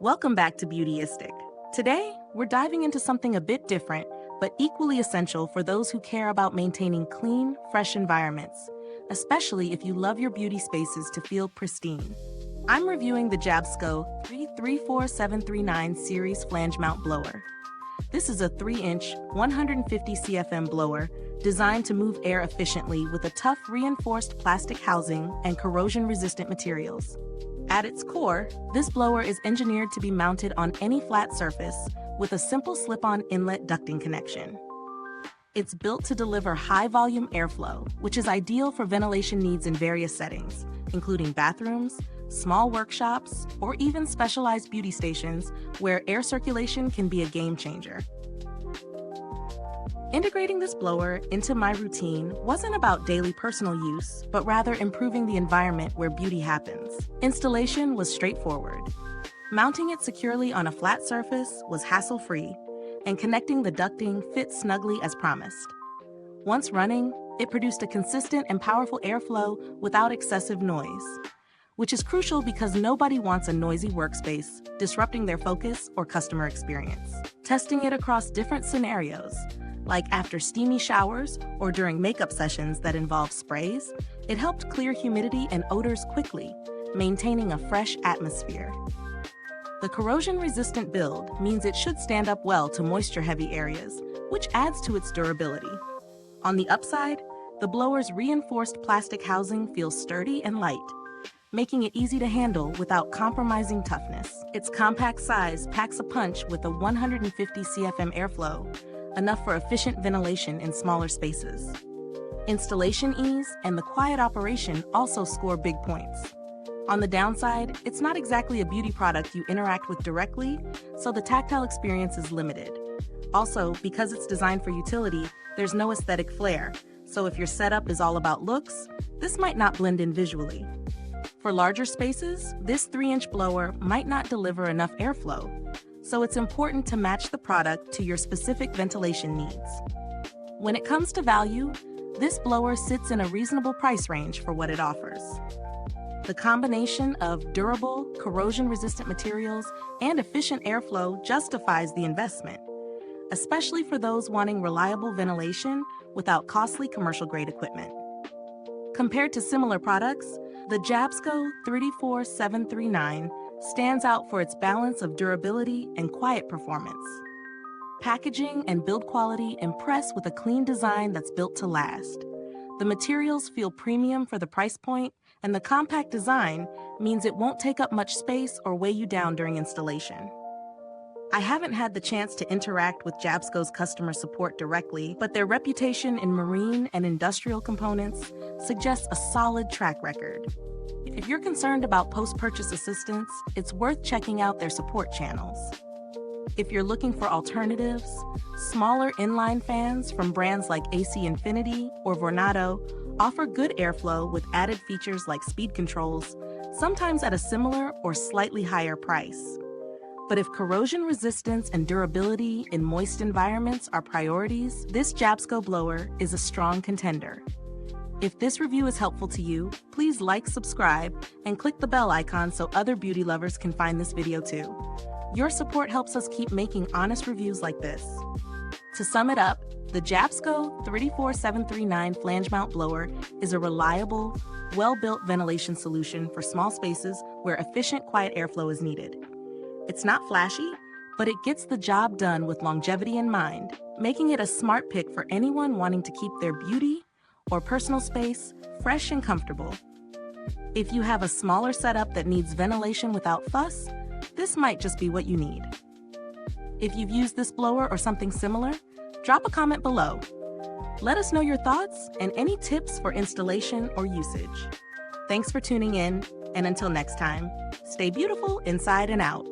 Welcome back to Beautyistic. Today, we're diving into something a bit different, but equally essential for those who care about maintaining clean, fresh environments, especially if you love your beauty spaces to feel pristine. I'm reviewing the Jabsco 34739 Series Flange Mount Blower. This is a 3-inch, 150 CFM blower designed to move air efficiently with a tough reinforced plastic housing and corrosion-resistant materials. At its core, this blower is engineered to be mounted on any flat surface with a simple slip-on inlet ducting connection. It's built to deliver high-volume airflow, which is ideal for ventilation needs in various settings, including bathrooms, small workshops, or even specialized beauty stations where air circulation can be a game changer. Integrating this blower into my routine wasn't about daily personal use, but rather improving the environment where beauty happens. Installation was straightforward. Mounting it securely on a flat surface was hassle-free, and connecting the ducting fit snugly as promised. Once running, it produced a consistent and powerful airflow without excessive noise, which is crucial because nobody wants a noisy workspace disrupting their focus or customer experience. Testing it across different scenarios, like after steamy showers or during makeup sessions that involve sprays, it helped clear humidity and odors quickly, maintaining a fresh atmosphere. The corrosion-resistant build means it should stand up well to moisture-heavy areas, which adds to its durability. On the upside, the blower's reinforced plastic housing feels sturdy and light, making it easy to handle without compromising toughness. Its compact size packs a punch with a 150 CFM airflow, enough for efficient ventilation in smaller spaces. Installation ease and the quiet operation also score big points. On the downside, it's not exactly a beauty product you interact with directly, so the tactile experience is limited. Also, because it's designed for utility, there's no aesthetic flair, so if your setup is all about looks, this might not blend in visually. For larger spaces, this 3-inch blower might not deliver enough airflow, so it's important to match the product to your specific ventilation needs. When it comes to value, this blower sits in a reasonable price range for what it offers. The combination of durable, corrosion-resistant materials and efficient airflow justifies the investment, especially for those wanting reliable ventilation without costly commercial-grade equipment. Compared to similar products, the Jabsco 34739 stands out for its balance of durability and quiet performance. Packaging and build quality impress with a clean design that's built to last. The materials feel premium for the price point, and the compact design means it won't take up much space or weigh you down during installation. I haven't had the chance to interact with Jabsco's customer support directly, but their reputation in marine and industrial components suggests a solid track record. If you're concerned about post-purchase assistance, it's worth checking out their support channels. If you're looking for alternatives, smaller inline fans from brands like AC Infinity or Vornado offer good airflow with added features like speed controls, sometimes at a similar or slightly higher price. But if corrosion resistance and durability in moist environments are priorities, this Jabsco blower is a strong contender. If this review is helpful to you, please like, subscribe, and click the bell icon so other beauty lovers can find this video too. Your support helps us keep making honest reviews like this. To sum it up, the Jabsco 34739 Flange Mount Blower is a reliable, well-built ventilation solution for small spaces where efficient, quiet airflow is needed. It's not flashy, but it gets the job done with longevity in mind, making it a smart pick for anyone wanting to keep their beauty or personal space fresh and comfortable. If you have a smaller setup that needs ventilation without fuss, this might just be what you need. If you've used this blower or something similar, drop a comment below. Let us know your thoughts and any tips for installation or usage. Thanks for tuning in, and until next time, stay beautiful inside and out.